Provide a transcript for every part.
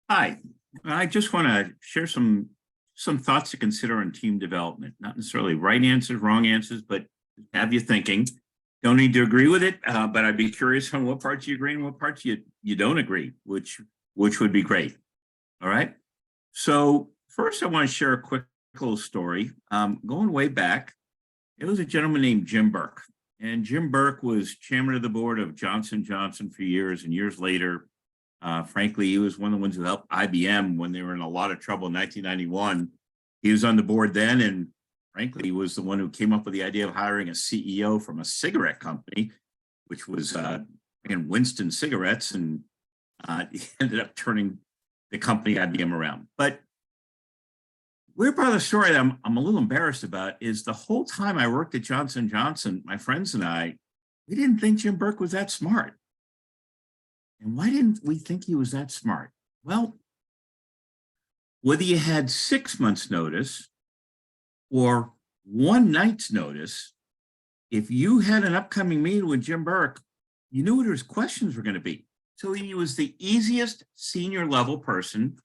Hi, I just want to share some thoughts to consider on team development. Not necessarily right answers, wrong answers, but have you thinking. Don't need to agree with it, but I'd be curious on what parts you agree and what parts you don't agree, which would be great. All right. So first, I want to share a quick little story. Going way back, it was a gentleman named Jim Burke, and Jim Burke was chairman of the board of Johnson Johnson for years, and years later frankly, he was one of the ones who helped IBM when they were in a lot of trouble in 1991. He was on the board then, and frankly, he was the one who came up with the idea of hiring a CEO from a cigarette company, which was in Winston cigarettes, and he ended up turning the company IBM around. But weird part of the story that I'm a little embarrassed about is the whole time I worked at Johnson Johnson, my friends and I, we didn't think Jim Burke was that smart. And why didn't we think he was that smart? Well, whether you had 6 months' notice or one night's notice, if you had an upcoming meeting with Jim Burke, you knew what his questions were going to be. So he was the easiest senior level person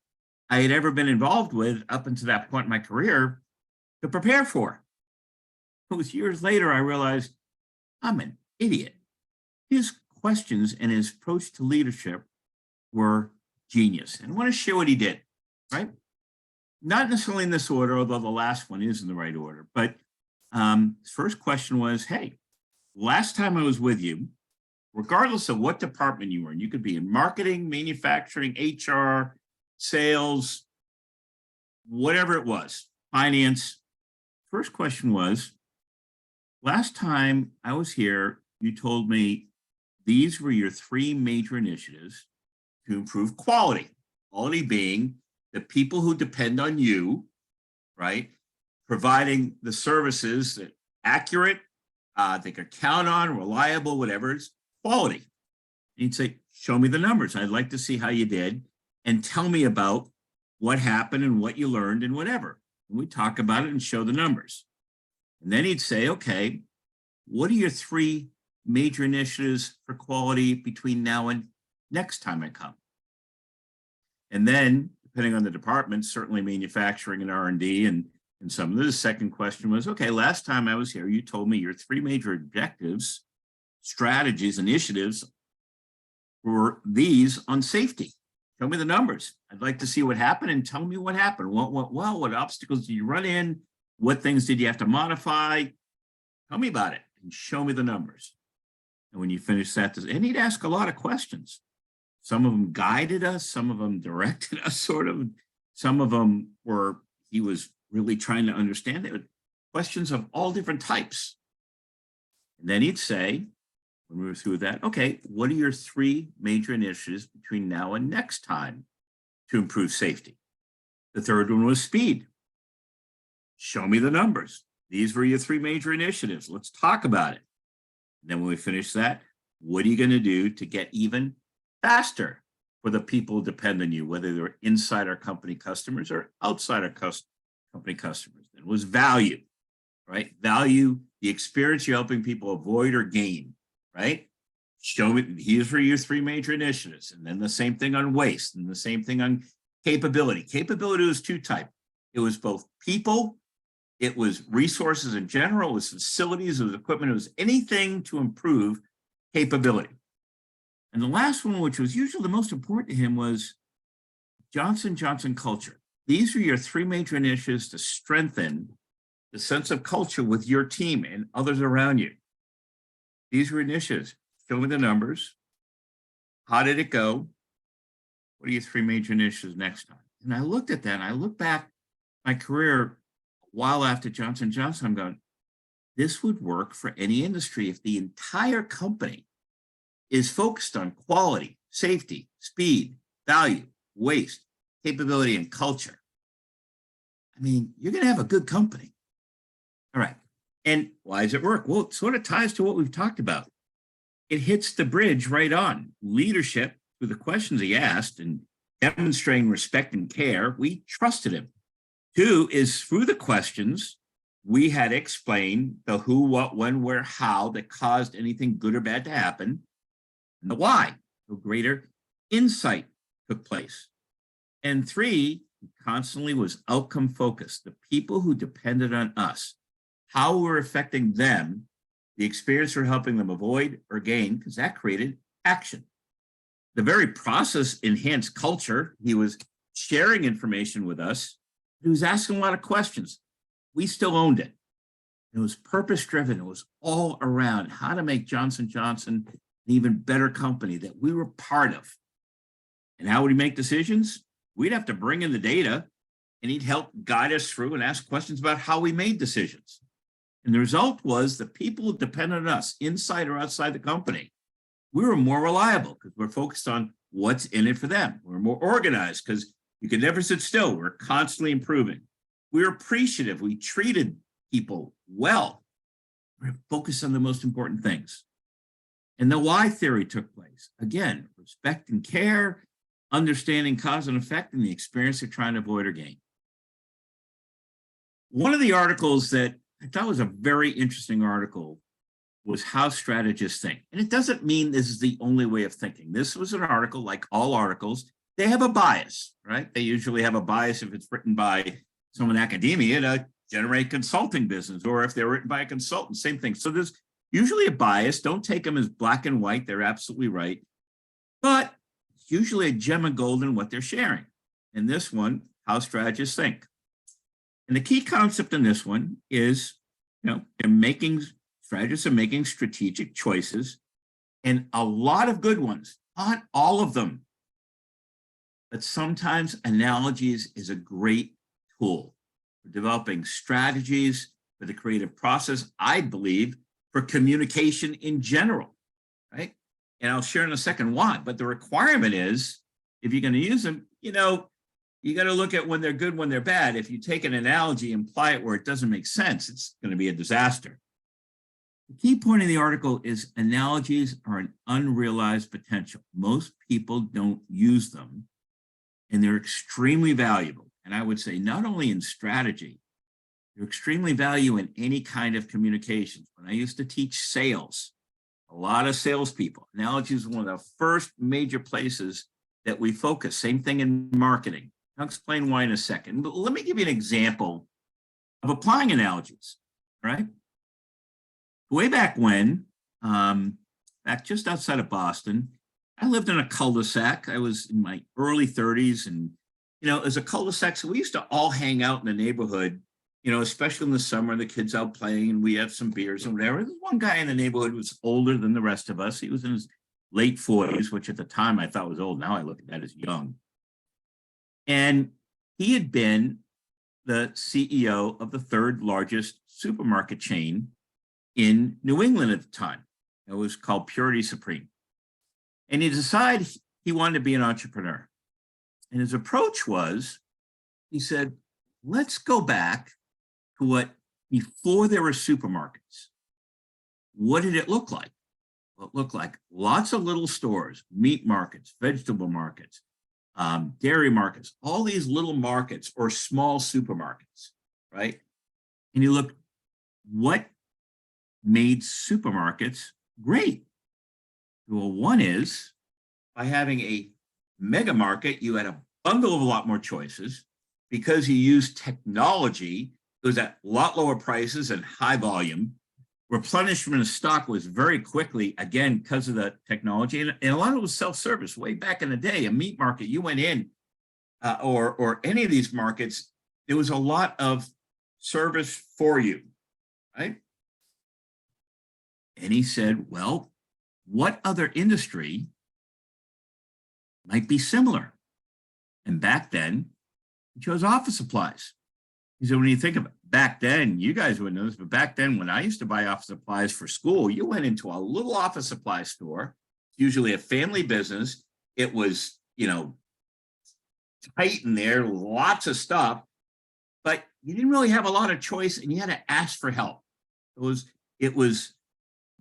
I had ever been involved with up until that point in my career to prepare for. It was years later I realized I'm an idiot. His questions and his approach to leadership were genius. And I want to share what he did, right? Not necessarily in this order, although the last one is in the right order. But his first question was, hey, last time I was with you, regardless of what department you were in, you could be in marketing, manufacturing, HR, sales, whatever it was, finance. First question was, last time I was here, you told me these were your three major initiatives to improve quality. Quality being the people who depend on you, right? Providing the services that accurate, they could count on, reliable, whatever, it's quality. And you'd say, show me the numbers. I'd like to see how you did and tell me about what happened and what you learned and whatever. And we talk about it and show the numbers. And then he'd say, okay, what are your three major initiatives for quality between now and next time I come? And then, depending on the department, certainly manufacturing and R&D and some of the second question was, okay, last time I was here, you told me your three major objectives, strategies, initiatives were these on safety. Tell me the numbers. I'd like to see what happened and tell me what happened. What went well? What obstacles did you run in? What things did you have to modify? Tell me about it and show me the numbers. And when you finish that, and he'd ask a lot of questions. Some of them guided us, some of them directed us, sort of. Some of them were, he was really trying to understand it. Questions of all different types. And then he'd say, when we were through that, okay, what are your three major initiatives between now and next time to improve safety? The third one was speed. Show me the numbers. These were your three major initiatives. Let's talk about it. And then when we finish that, what are you going to do to get even faster for the people who depend on you, whether they're inside our company customers or outside our company customers? It was value, right? Value, the experience you're helping people avoid or gain, right? Show me, here's for your three major initiatives. And then the same thing on waste and the same thing on capability. Capability was two types. It was both people, it was resources in general, it was facilities, it was equipment, it was anything to improve capability. And the last one, which was usually the most important to him, was Johnson Johnson culture. These are your three major initiatives to strengthen the sense of culture with your team and others around you. These were initiatives. Show me the numbers. How did it go? What are your three major initiatives next time? And I looked at that and I looked back my career a while after Johnson Johnson. I'm going, this would work for any industry if the entire company is focused on quality, safety, speed, value, waste, capability, and culture. I mean, you're going to have a good company. All right. And why does it work? Well, it sort of ties to what we've talked about. It hits the bridge right on. Leadership, through the questions he asked and demonstrating respect and care, we trusted him. Two is through the questions, we had explained the who, what, when, where, how that caused anything good or bad to happen, and the why, so greater insight took place. And three, constantly was outcome focused. The people who depended on us, how we're affecting them, the experience we're helping them avoid or gain, because that created action. The very process enhanced culture. He was sharing information with us. He was asking a lot of questions. We still owned it. It was purpose driven. It was all around how to make Johnson & Johnson an even better company that we were part of. And how would he make decisions? We'd have to bring in the data, and he'd help guide us through and ask questions about how we made decisions. And the result was the people who depended on us, inside or outside the company, we were more reliable because we're focused on what's in it for them. We're more organized because you can never sit still. We're constantly improving. We were appreciative. We treated people well. We're focused on the most important things. And the why theory took place. Again, respect and care, understanding cause and effect, and the experience they're trying to avoid or gain. One of the articles that I thought was a very interesting article was How Strategists Think. And it doesn't mean this is the only way of thinking. This was an article, like all articles, they have a bias, right? They usually have a bias if it's written by someone in academia to generate consulting business, or if they're written by a consultant, same thing. So there's usually a bias. Don't take them as black and white. They're absolutely right. But it's usually a gem of gold in what they're sharing. In this one, How Strategists Think. And the key concept in this one is, strategists are making strategic choices, and a lot of good ones, not all of them. But sometimes analogies is a great tool for developing strategies for the creative process, I believe, for communication in general, right? And I'll share in a second why, but the requirement is, if you're going to use them, you got to look at when they're good, when they're bad. If you take an analogy and apply it where it doesn't make sense, it's going to be a disaster. The key point of the article is analogies are an unrealized potential. Most people don't use them, and they're extremely valuable. And I would say not only in strategy, they're extremely valuable in any kind of communications. When I used to teach sales, a lot of salespeople, analogies is one of the first major places that we focus. Same thing in marketing. I'll explain why in a second, but let me give you an example of applying analogies, right? Way back when, back just outside of Boston, I lived in a cul-de-sac. I was in my early 30s, and, as a cul-de-sac, so we used to all hang out in the neighborhood, especially in the summer, the kids out playing, and we had some beers and whatever. There's one guy in the neighborhood who was older than the rest of us. He was in his late 40s, which at the time I thought was old. Now I look at that as young. And he had been the CEO of the third largest supermarket chain in New England at the time. It was called Purity Supreme. And he decided he wanted to be an entrepreneur. And his approach was, he said, let's go back to what before there were supermarkets. What did it look like? Well, it looked like lots of little stores, meat markets, vegetable markets, dairy markets, all these little markets or small supermarkets, right? And you look, what made supermarkets great? Well, one is by having a mega market, you had a bundle of a lot more choices because you used technology. It was at a lot lower prices and high volume. Replenishment of stock was very quickly, again, because of the technology. And a lot of it was self-service. Way back in the day, a meat market, you went in, or any of these markets, there was a lot of service for you, right? And he said, well, what other industry might be similar? And back then, he chose office supplies. He said, when you think of it, back then, you guys wouldn't know this, but back then, when I used to buy office supplies for school, you went into a little office supply store, usually a family business. It was, tight in there, lots of stuff, but you didn't really have a lot of choice, and you had to ask for help. It was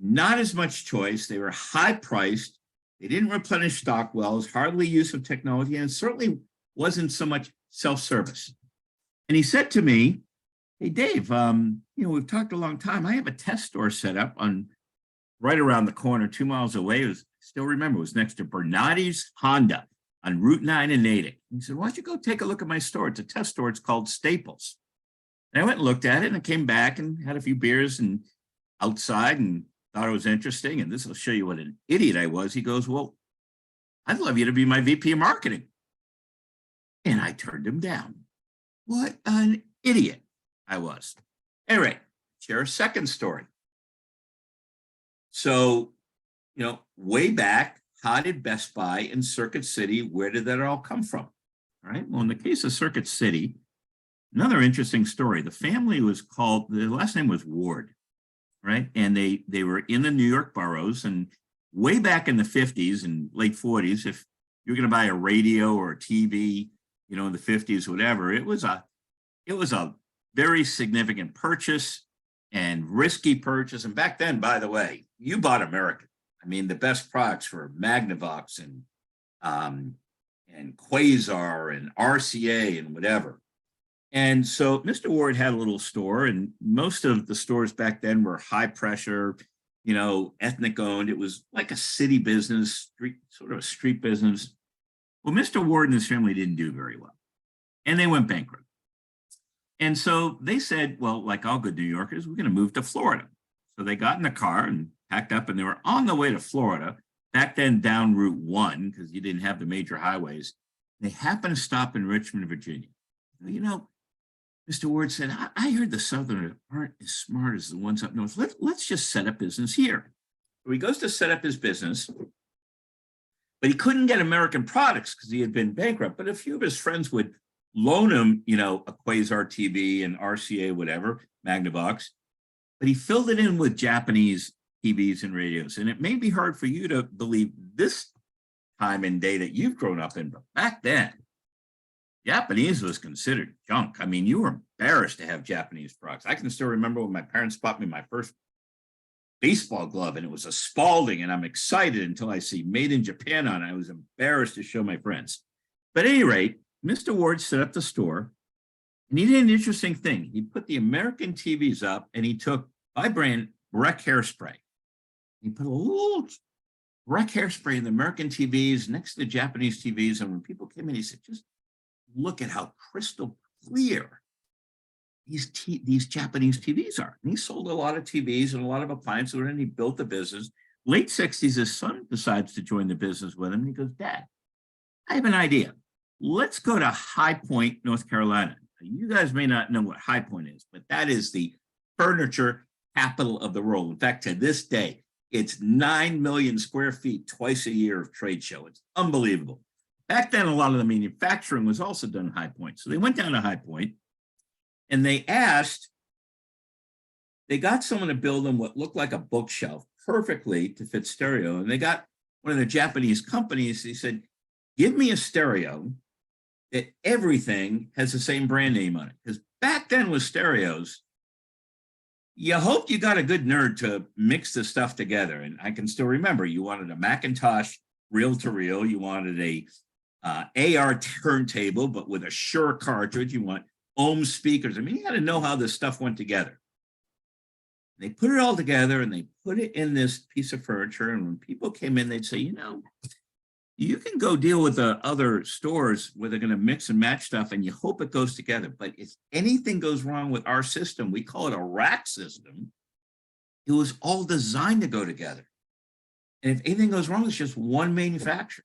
not as much choice. They were high priced. They didn't replenish stock well. It was hardly use of technology, and it certainly wasn't so much self-service. And he said to me, hey, Dave, we've talked a long time. I have a test store set up right around the corner, 2 miles away. I still remember, it was next to Bernardi's Honda. on Route 9 in Natick. He said, why don't you go take a look at my store? It's a test store. It's called Staples. And I went and looked at it, and I came back and had a few beers and outside and thought it was interesting. And this will show you what an idiot I was. He goes, well, I'd love you to be my VP of marketing. And I turned him down. What an idiot I was. Anyway, share a second story. So, way back, how did Best Buy in Circuit City, where did that all come from? All right. Well, in the case of Circuit City, another interesting story. The family was called, the last name was Ward, right? And they were in the New York boroughs, and way back in the 50s and late 40s, if you're going to buy a radio or a TV, in the 50s, whatever, it was a very significant purchase and risky purchase. And back then, by the way, you bought American. I mean, the best products were Magnavox and Quasar and RCA and whatever. And so Mr. Ward had a little store, and most of the stores back then were high pressure, ethnic owned. It was like a city business, sort of a street business. Well, Mr. Ward and his family didn't do very well, and they went bankrupt. And so they said, well, like all good New Yorkers, we're going to move to Florida. So they got in the car and packed up, and they were on the way to Florida, back then down Route 1, because you didn't have the major highways. They happened to stop in Richmond, Virginia. Mr. Ward said, I heard the Southerners aren't as smart as the ones up north. Let's just set up business here. So he goes to set up his business, but he couldn't get American products because he had been bankrupt. But a few of his friends would loan him, a Quasar TV and RCA, whatever, Magnavox. But he filled it in with Japanese TVs and radios. And it may be hard for you to believe this time and day that you've grown up in, but back then, Japanese was considered junk. I mean, you were embarrassed to have Japanese products. I can still remember when my parents bought me my first baseball glove, and it was a Spalding, and I'm excited until I see made in Japan on it. I was embarrassed to show my friends. But at any rate, Mr. Ward set up the store, and he did an interesting thing. He put the American TVs up, and he took, by brand, Breck hairspray. He put a little Breck hairspray in the American TVs next to the Japanese TVs, and when people came in, he said, just look at how crystal clear these Japanese TVs are. And he sold a lot of TVs and a lot of appliances, and he built the business. Late 60s, his son decides to join the business with him. And he goes, Dad, I have an idea. Let's go to High Point, North Carolina. Now, you guys may not know what High Point is, but that is the furniture capital of the world. In fact, to this day, it's 9 million square feet twice a year of trade show. It's unbelievable. Back then, a lot of the manufacturing was also done in High Point. So they went down to High Point, and they got someone to build them what looked like a bookshelf perfectly to fit stereo. And they got one of the Japanese companies. He said, give me a stereo that everything has the same brand name on it. Because back then with stereos, you hoped you got a good nerd to mix the stuff together. And I can still remember, you wanted a Macintosh reel-to-reel. You wanted a AR turntable, but with a Shure cartridge. You want ohm speakers. I mean, you got to know how this stuff went together. They put it all together, and they put it in this piece of furniture. And when people came in, they'd say, you can go deal with the other stores where they're going to mix and match stuff, and you hope it goes together. But if anything goes wrong with our system, we call it a rack system. It was all designed to go together. And if anything goes wrong, it's just one manufacturer.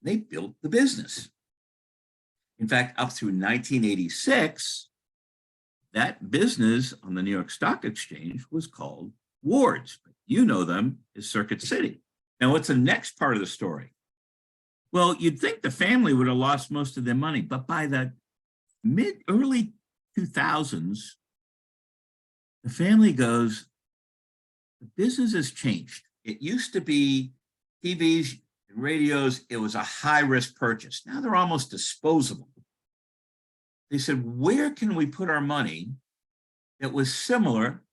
They built the business. In fact, up through 1986, that business on the New York Stock Exchange was called Ward's. You know them as Circuit City. Now, what's the next part of the story? Well, you'd think the family would have lost most of their money, but by the early 2000s, the family goes, the business has changed. It used to be TVs, radios, it was a high-risk purchase. Now they're almost disposable. They said, where can we put our money that was similar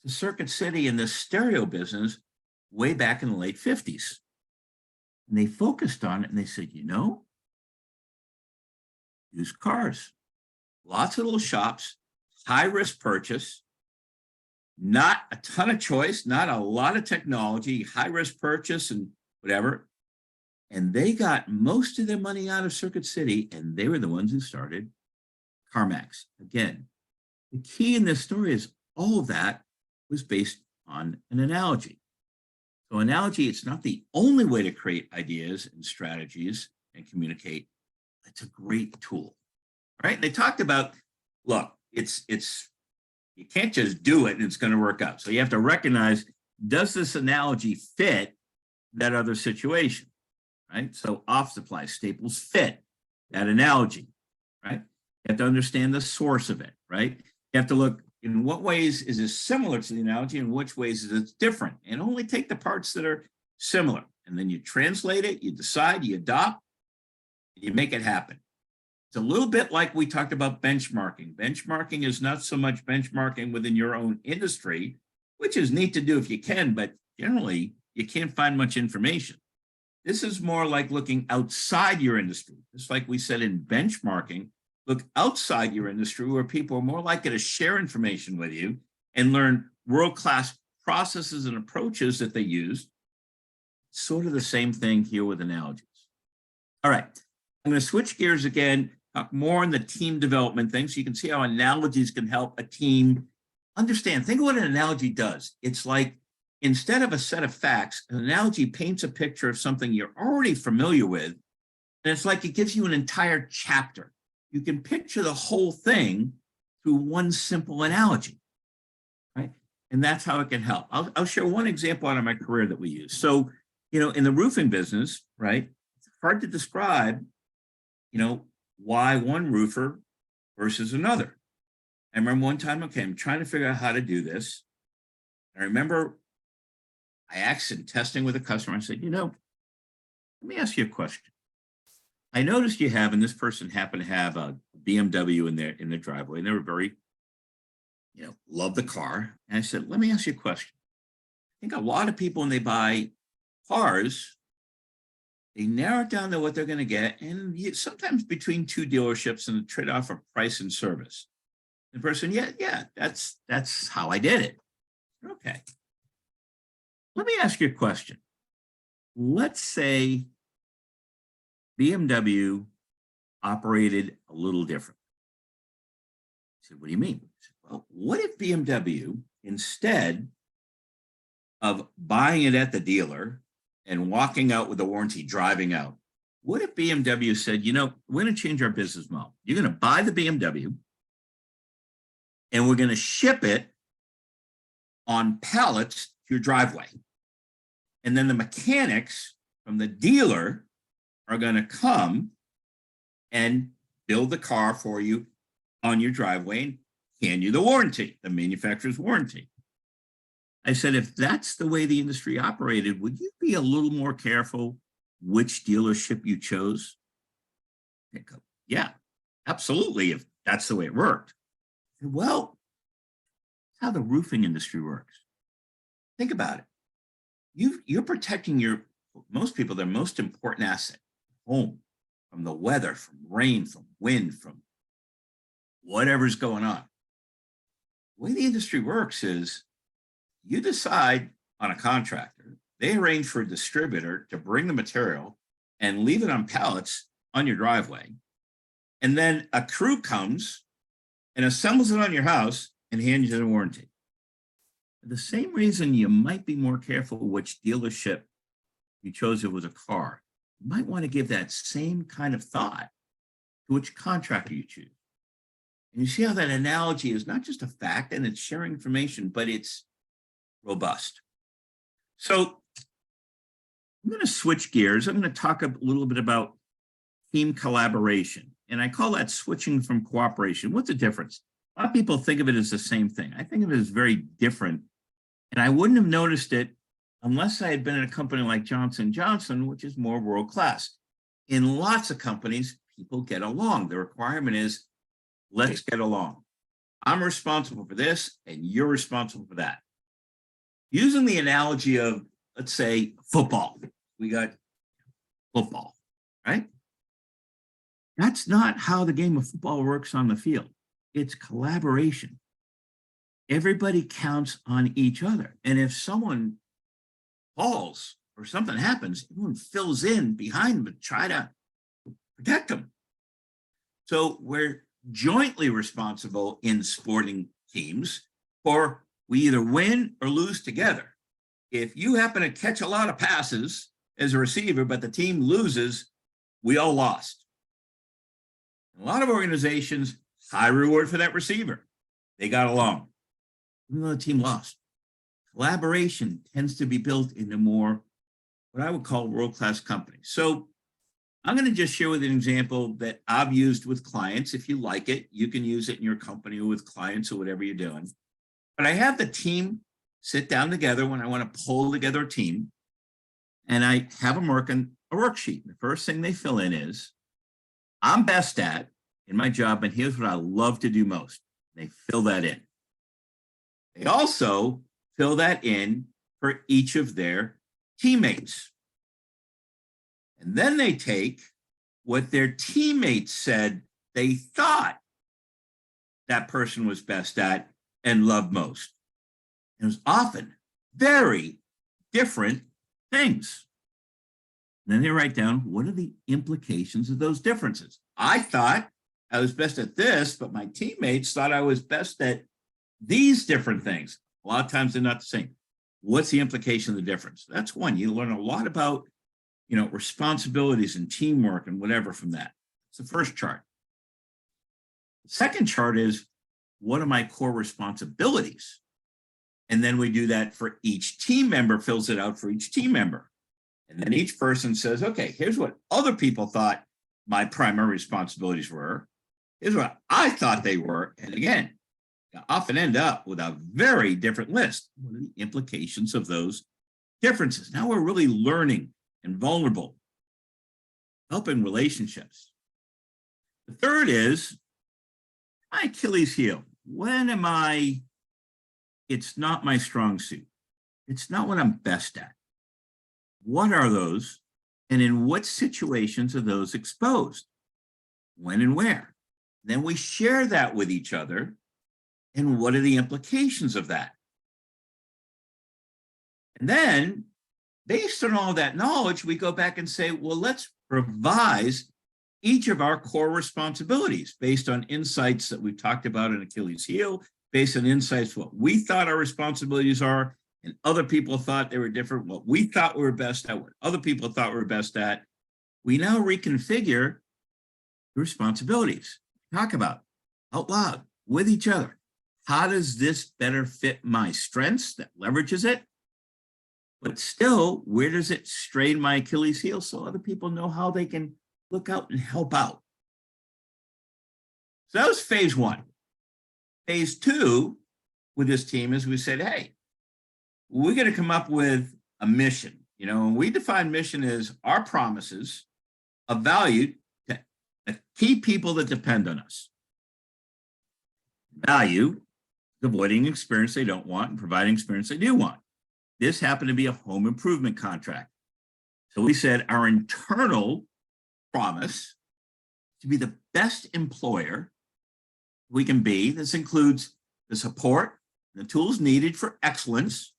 to Circuit City in the stereo business way back in the late 50s? And they focused on it, and they said, used cars. Lots of little shops, high-risk purchase, not a ton of choice, not a lot of technology, high-risk purchase and whatever. And they got most of their money out of Circuit City, and they were the ones who started CarMax. Again, the key in this story is all of that was based on an analogy. So analogy, it's not the only way to create ideas and strategies and communicate. It's a great tool, right? They talked about, look, it's you can't just do it and it's going to work out. So you have to recognize, does this analogy fit that other situation, right? So office supplies, staples fit that analogy, right? You have to understand the source of it, right? You have to look, in what ways is this similar to the analogy, and which ways is it different? And only take the parts that are similar. And then you translate it, you decide, you adopt, you make it happen. It's a little bit like we talked about benchmarking. Benchmarking is not so much benchmarking within your own industry, which is neat to do if you can, but generally you can't find much information. This is more like looking outside your industry. Just like we said in benchmarking, look outside your industry where people are more likely to share information with you and learn world-class processes and approaches that they use. Sort of the same thing here with analogies. All right, I'm going to switch gears again, talk more on the team development thing so you can see how analogies can help a team understand. Think of what an analogy does. It's like, instead of a set of facts, an analogy paints a picture of something you're already familiar with, and it's like it gives you an entire chapter. You can picture the whole thing through one simple analogy, right? And that's how it can help. I'll share one example out of my career that we use. So, in the roofing business, right, it's hard to describe, why one roofer versus another. I remember one time, okay, I'm trying to figure out how to do this. I remember I asked in testing with a customer, I said, let me ask you a question. I noticed you have, and this person happened to have a BMW in their driveway, and they were very, love the car. And I said, let me ask you a question. I think a lot of people, when they buy cars, they narrow it down to what they're going to get, and sometimes between two dealerships and the trade-off of price and service. The person, yeah, that's how I did it. Okay. Let me ask you a question. Let's say BMW operated a little different. I said, what do you mean? I said, well, what if BMW, instead of buying it at the dealer and walking out with a warranty, driving out, what if BMW said, we're going to change our business model. You're going to buy the BMW and we're going to ship it on pallets to your driveway. And then the mechanics from the dealer are going to come and build the car for you on your driveway and hand you the warranty, the manufacturer's warranty. I said, if that's the way the industry operated, would you be a little more careful which dealership you chose? They go, yeah, absolutely, if that's the way it worked. I said, well, that's how the roofing industry works. Think about it. You're protecting most people, their most important asset, home, from the weather, from rain, from wind, from whatever's going on. The way the industry works is you decide on a contractor, they arrange for a distributor to bring the material and leave it on pallets on your driveway. And then a crew comes and assembles it on your house and hands you the warranty. The same reason you might be more careful which dealership you chose if it was a car. You might want to give that same kind of thought to which contractor you choose. And you see how that analogy is not just a fact and it's sharing information, but it's robust. So I'm going to switch gears. I'm going to talk a little bit about team collaboration. And I call that switching from cooperation. What's the difference? A lot of people think of it as the same thing. I think of it as very different. And I wouldn't have noticed it unless I had been in a company like Johnson & Johnson, which is more world-class. In lots of companies, people get along. The requirement is, let's get along. I'm responsible for this, and you're responsible for that. Using the analogy of, let's say, football. We got football, right? That's not how the game of football works on the field. It's collaboration. Everybody counts on each other. And if someone falls or something happens, everyone fills in behind them to try to protect them. So we're jointly responsible in sporting teams for we either win or lose together. If you happen to catch a lot of passes as a receiver, but the team loses, we all lost. A lot of organizations, high reward for that receiver. They got along, even though the team lost. Collaboration tends to be built into more what I would call world-class companies. So I'm going to just share with an example that I've used with clients. If you like it, you can use it in your company or with clients or whatever you're doing. But I have the team sit down together when I want to pull together a team, and I have them work on a worksheet. The first thing they fill in is, I'm best at in my job, and here's what I love to do most. They fill that in. They also fill that in for each of their teammates. And then they take what their teammates said they thought that person was best at and loved most. It was often very different things. And then they write down, what are the implications of those differences? I thought I was best at this, but my teammates thought I was best at these different things. A lot of times they're not the same. What's the implication of the difference? That's one. You learn a lot about, responsibilities and teamwork and whatever from that. It's the first chart. The second chart is, what are my core responsibilities? And then we do that for each team member, fills it out for each team member. And then each person says, okay, here's what other people thought my primary responsibilities were. Here's what I thought they were. And again, you often end up with a very different list. What are the implications of those differences? Now we're really learning and vulnerable, helping relationships. The third is my Achilles heel. When am I, it's not my strong suit. It's not what I'm best at. What are those? And in what situations are those exposed? When and where? Then we share that with each other. And what are the implications of that? And then, based on all that knowledge, we go back and say, well, let's revise each of our core responsibilities based on insights that we've talked about in Achilles heel, based on insights what we thought our responsibilities are, and other people thought they were different, what we thought we were best at, what other people thought we were best at. We now reconfigure the responsibilities. Talk about out loud with each other. How does this better fit my strengths that leverages it? But still, where does it strain my Achilles heel so other people know how they can look out and help out? So that was phase one. Phase two with this team is we said, hey, we're going to come up with a mission. And we define mission as our promises of value to the key people that depend on us. Value, avoiding experience they don't want and providing experience they do want. This happened to be a home improvement contract. So we said our internal promise to be the best employer we can be. This includes the support, the tools needed for excellence.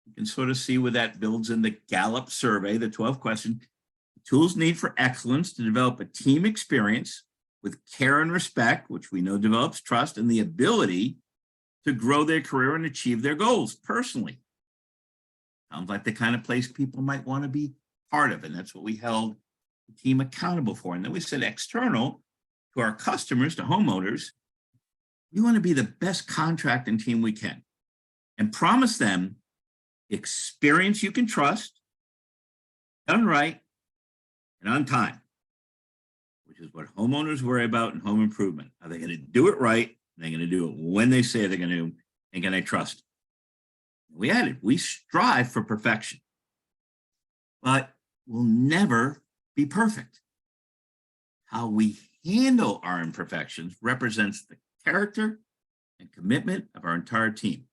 You can sort of see where that builds in the Gallup survey, the 12 questions. Tools need for excellence to develop a team experience with care and respect, which we know develops trust, and the ability to grow their career and achieve their goals personally. Sounds like the kind of place people might want to be part of, and that's what we held the team accountable for. And then we said external to our customers, to homeowners, we want to be the best contracting team we can and promise them experience you can trust, done right, and on time, which is what homeowners worry about in home improvement. Are they going to do it right? Are they going to do it when they say they're going to? And can they trust? We added, we strive for perfection, but we'll never be perfect. How we handle our imperfections represents the character and commitment of our entire team.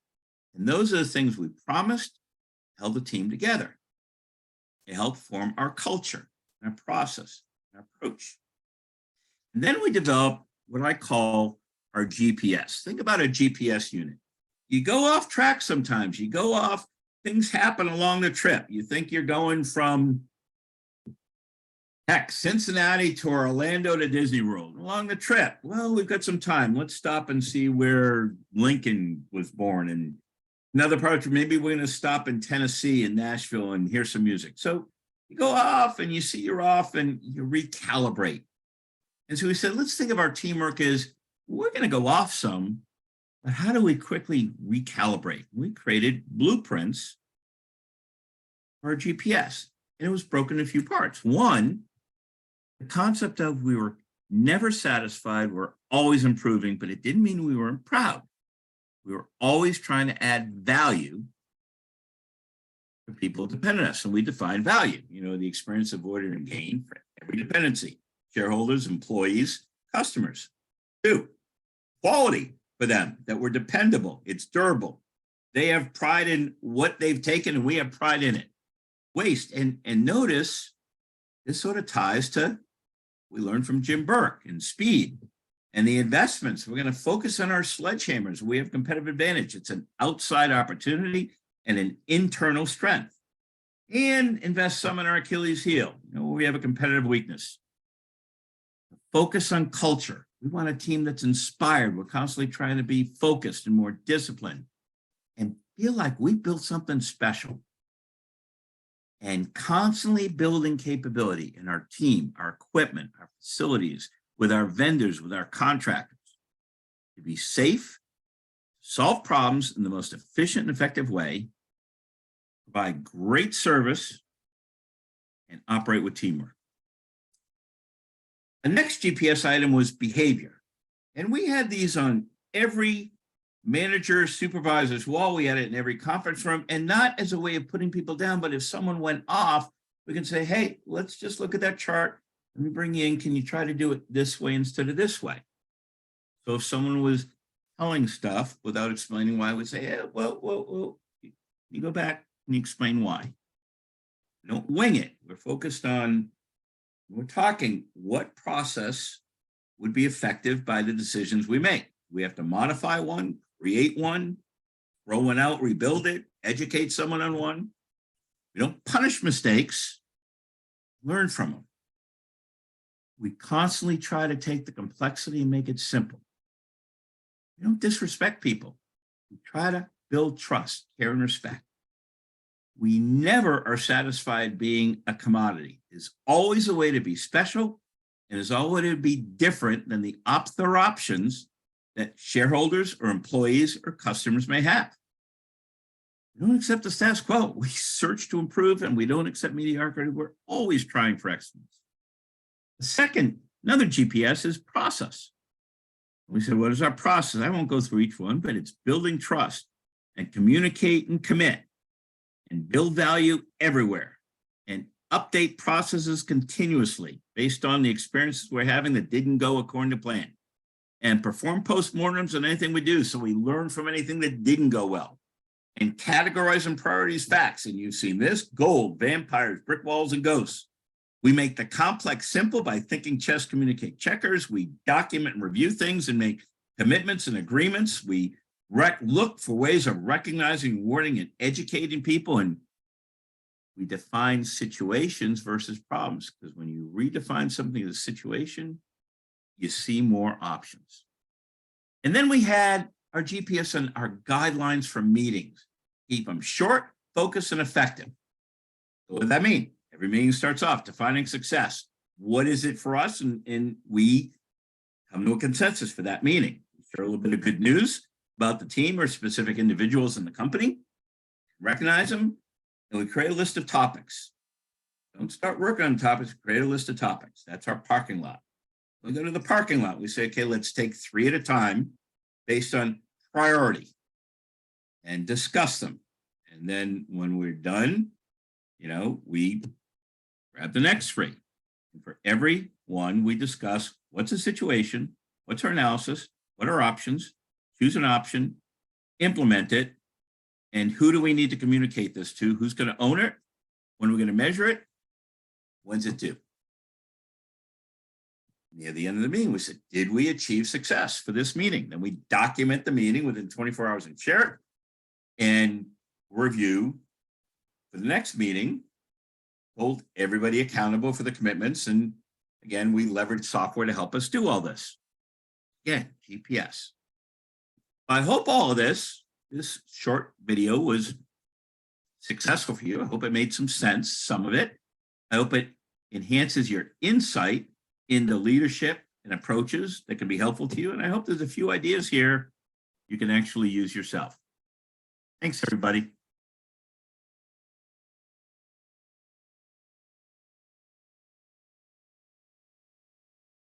And those are the things we promised, held the team together. They help form our culture, our process, our approach. And then we develop what I call our GPS. Think about a GPS unit. You go off track sometimes. You go off things happen along the trip. You think you're going from heck, Cincinnati to Orlando to Disney World. Along the trip, well, we've got some time. Let's stop and see where Lincoln was born. And another part, maybe we're going to stop in Tennessee and Nashville and hear some music. So you go off and you see you're off and you recalibrate. And so we said, let's think of our teamwork as we're going to go off some, but how do we quickly recalibrate? We created blueprints for our GPS, and it was broken in a few parts. One, the concept of we were never satisfied, we're always improving, but it didn't mean we weren't proud. We were always trying to add value for people who depend on us. And we define value, the experience avoided and gain for every dependency, shareholders, employees, customers. 2, quality for them, that we're dependable, it's durable. They have pride in what they've taken and we have pride in it. Waste, and notice this sort of ties to we learned from Jim Burke and speed and the investments. We're going to focus on our sledgehammers. We have competitive advantage. It's an outside opportunity and an internal strength. And invest some in our Achilles heel. We have a competitive weakness. Focus on culture. We want a team that's inspired. We're constantly trying to be focused and more disciplined and feel like we built something special. And constantly building capability in our team, our equipment, our facilities, with our vendors, with our contractors, to be safe, solve problems in the most efficient and effective way, provide great service, and operate with teamwork. The next GPS item was behavior. And we had these on every manager, supervisor's wall. We had it in every conference room, and not as a way of putting people down, but if someone went off, we can say, hey, let's just look at that chart. Let me bring you in. Can you try to do it this way instead of this way? So if someone was telling stuff without explaining why, we say, hey, well, you go back and you explain why. Don't wing it. We're focused on, we're talking what process would be effective by the decisions we make. We have to modify one, create one, throw one out, rebuild it, educate someone on one. We don't punish mistakes, learn from them. We constantly try to take the complexity and make it simple. We don't disrespect people. We try to build trust, care, and respect. We never are satisfied being a commodity. There's always a way to be special, and there's always a way to be different than the other options that shareholders or employees or customers may have. We don't accept the status quo. We search to improve, and we don't accept mediocrity. We're always trying for excellence. The second, another GPS is process. We said, what is our process? I won't go through each one, but it's building trust and communicate and commit and build value everywhere and update processes continuously based on the experiences we're having that didn't go according to plan, and perform postmortems on anything we do so we learn from anything that didn't go well, and categorize and priorities facts. And you've seen this: gold, vampires, brick walls, and ghosts. We make the complex simple by thinking chess, communicate checkers. We document and review things and make commitments and agreements. We look for ways of recognizing, warning, and educating people. And we define situations versus problems, because when you redefine something as a situation, you see more options. And then we had our GPS and our guidelines for meetings. Keep them short, focused, and effective. What does that mean? Every meeting starts off defining success. What is it for us? And we come to a consensus for that meeting. We share a little bit of good news about the team or specific individuals in the company, recognize them, and we create a list of topics. Don't start working on topics, create a list of topics. That's our parking lot. We go to the parking lot. We say, okay, let's take 3 at a time based on priority and discuss them. And then when we're done, we grab the next 3. And for every one, we discuss what's the situation, what's our analysis, what are options, choose an option, implement it, and who do we need to communicate this to? Who's going to own it? When are we going to measure it? When's it due? Near the end of the meeting, we said, did we achieve success for this meeting? Then we document the meeting within 24 hours and share it and review For the next meeting, hold everybody accountable for the commitments. And again, we leverage software to help us do all this. Again, GPS. I hope all of this short video was successful for you. I hope it made some sense, some of it. I hope it enhances your insight into leadership and approaches that can be helpful to you. And I hope there's a few ideas here you can actually use yourself. Thanks, everybody.